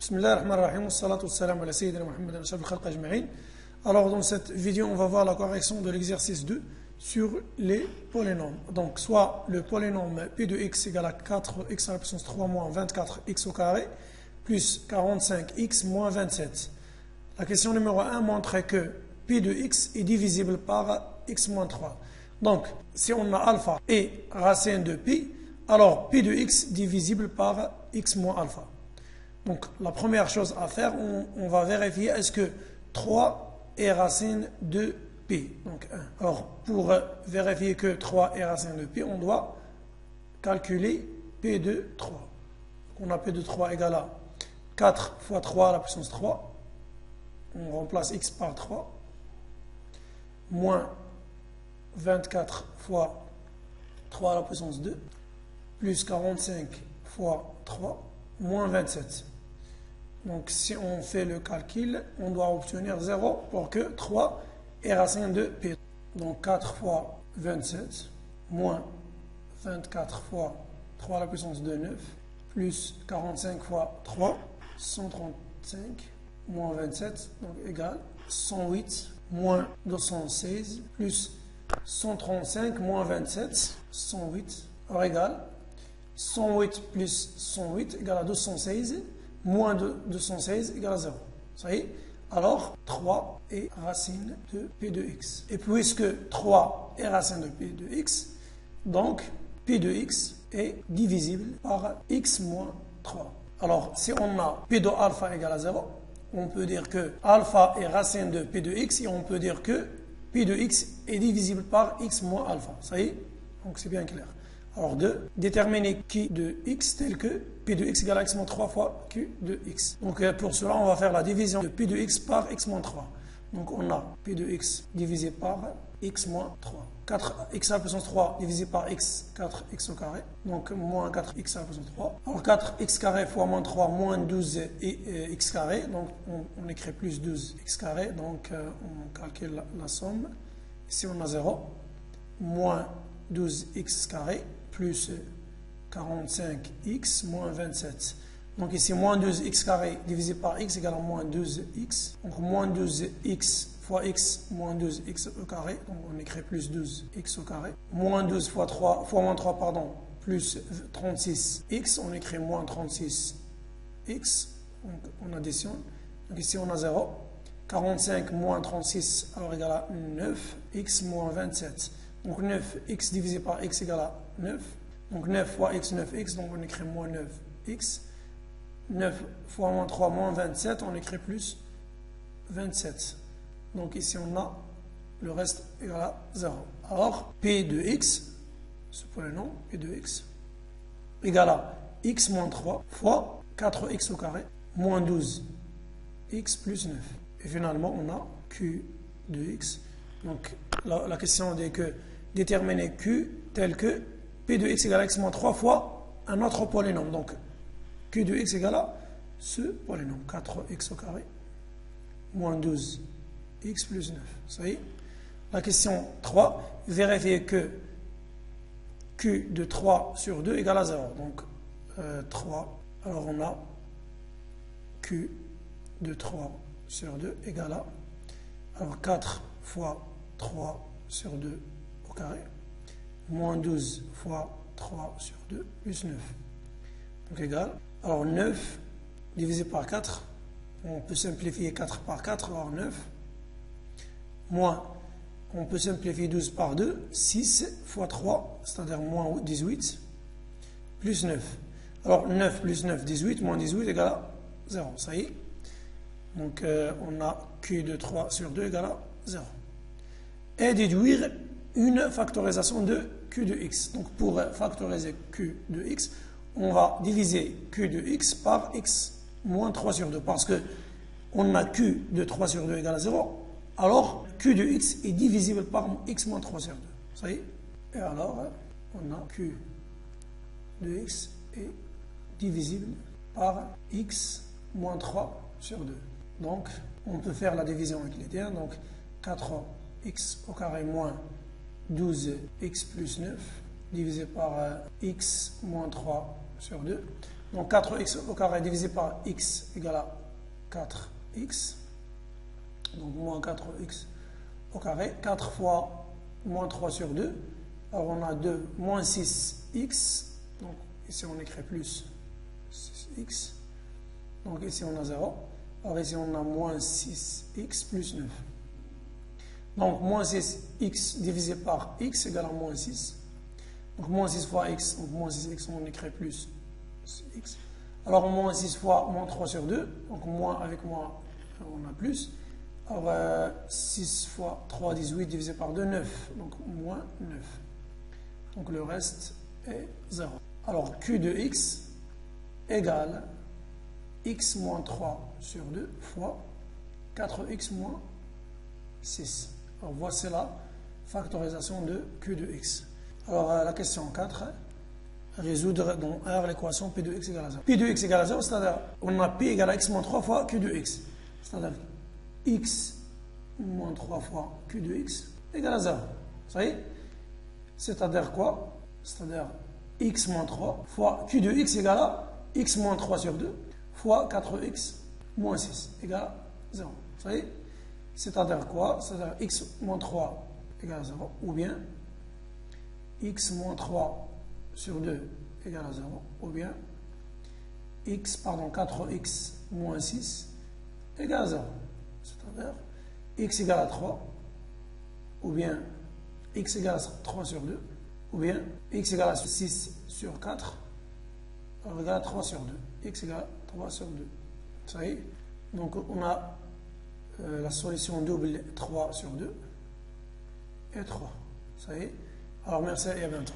Bismillah ar-Rahman ar-Rahim, wassalatu wassalamu ala sayyidina Muhammad al-Shaf al-Khalq ajma'in. Alors dans cette vidéo, on va voir la correction de l'exercice 2 sur les polynômes. Donc soit le polynôme P de x égale à 4x à la puissance 3 moins 24x au carré plus 45x moins 27. La question numéro 1 montre que P de x est divisible par x moins 3. Donc si on a alpha et racine de pi, alors P de x divisible par x moins alpha. Donc la première chose à faire, on va vérifier est-ce que 3 est racine de pi. Donc 1. Alors pour vérifier que 3 est racine de pi, on doit calculer P de 3. Donc, on a P de 3 égale à 4 fois 3 à la puissance 3. On remplace x par 3. Moins 24 fois 3 à la puissance 2. Plus 45 fois 3. Moins 27. Donc si on fait le calcul, on doit obtenir 0 pour que 3 est racine de P. Donc 4 fois 27 moins 24 fois 3 à la puissance de 9 plus 45 fois 3, 135 moins 27, donc égal 108 moins 216 plus 135 moins 27, 108, alors égal 108 plus 108 égale à 216, moins de 216 égale à 0. Ça y est. Alors, 3 est racine de P de x. Et puisque 3 est racine de P de x, donc P de x est divisible par x moins 3. Alors, si on a P de alpha égale à 0, on peut dire que alpha est racine de P de x et on peut dire que P de x est divisible par x moins alpha. Ça y est. Donc, c'est bien clair. Alors 2, déterminer Q de x tel que P de x égale à x moins 3 fois Q de x. Donc pour cela, on va faire la division de P de x par x moins 3. Donc on a P de x divisé par x moins 3. 4x à la puissance 3 divisé par x, 4x au carré. Donc moins 4x à la puissance 3. Alors 4x carré fois moins 3, moins 12x carré. Donc on écrit plus 12x carré. Donc on calcule la somme. Ici on a 0. Moins 12x carré plus 45x moins 27. Donc ici, moins 12x carré divisé par x égale à moins 12x. Donc moins 12x fois x moins 12x au carré. Donc on écrit plus 12x au carré. Moins 12 fois 3, fois moins 3, pardon, plus 36x. On écrit moins 36x. Donc on additionne. Donc ici, on a 0. 45 moins 36, alors égal à 9x moins 27. Donc 9x divisé par x égale à 9. Donc 9 fois x, 9x, donc on écrit moins 9x. 9 fois moins 3, moins 27, on écrit plus 27. Donc ici on a le reste égal à 0. Alors P de x, ce polynôme, P de x, égale à x moins 3 fois 4x au carré, moins 12x plus 9. Et finalement on a Q de x. Donc la question dit que déterminer Q tel que P de x égale à x moins 3 fois un autre polynôme. Donc Q de x égale à ce polynôme, 4x au carré, moins 12x plus 9. Ça y est. La question 3, vérifier que Q de 3 sur 2 égale à 0. Donc 3, alors on a Q de 3 sur 2 égale à, alors 4 fois 3 sur 2 au carré, moins 12 fois 3 sur 2, plus 9. Donc égal, alors 9 divisé par 4, on peut simplifier 4 par 4, alors 9, moins, on peut simplifier 12 par 2, 6 fois 3, c'est-à-dire moins 18, plus 9. Alors 9 plus 9, 18, moins 18 égale à 0, ça y est. Donc on a Q de 3 sur 2 égale à 0. Et déduire une factorisation de Q de x. Donc pour factoriser Q de x, on va diviser Q de x par x moins 3 sur 2. Parce que on a Q de 3 sur 2 égale à 0. Alors Q de x est divisible par x moins 3 sur 2. Ça y est. Et alors on a Q de x est divisible par x moins 3 sur 2. Donc on peut faire la division euclidienne. Donc 4x au carré moins 12x plus 9 divisé par x moins 3 sur 2. Donc 4x au carré divisé par x égale à 4x. Donc moins 4x au carré. 4 fois moins 3 sur 2. Alors on a 2 moins 6x. Donc ici on écrit plus 6x. Donc ici on a 0. Alors ici on a moins 6x plus 9. Donc moins 6x divisé par x égale à moins 6. Donc moins 6 fois x, donc moins 6x, on écrit plus x. Alors moins 6 fois moins 3 sur 2, donc moins avec moins, on a plus. Alors 6 fois 3, 18 divisé par 2, 9. Donc moins 9. Donc le reste est 0. Alors Q de x égale x moins 3 sur 2 fois 4x moins 6. Alors voici la factorisation de Q de x. Alors la question 4, résoudre dans R l'équation P de x égale à 0. P de x égale à 0, c'est-à-dire on a P égale à x moins 3 fois Q de x. C'est-à-dire x moins 3 fois Q de x égale à 0. Ça y est? C'est-à-dire quoi? C'est-à-dire x moins 3 fois Q de x égale à x moins 3 sur 2 fois 4x moins 6 égale à 0. Ça y est? C'est-à-dire quoi? C'est-à-dire x moins 3 égale à 0, ou bien x moins 3 sur 2 égale à 0, ou bien 4x moins 6 égale à 0. C'est-à-dire x égale à 3, ou bien x égale à 3 sur 2, ou bien x égale à 6 sur 4, alors égale à 3 sur 2. X égale à 3 sur 2. Ça y est? Donc on a la solution double 3 sur 2 et 3. Ça y est? Alors merci et à bientôt.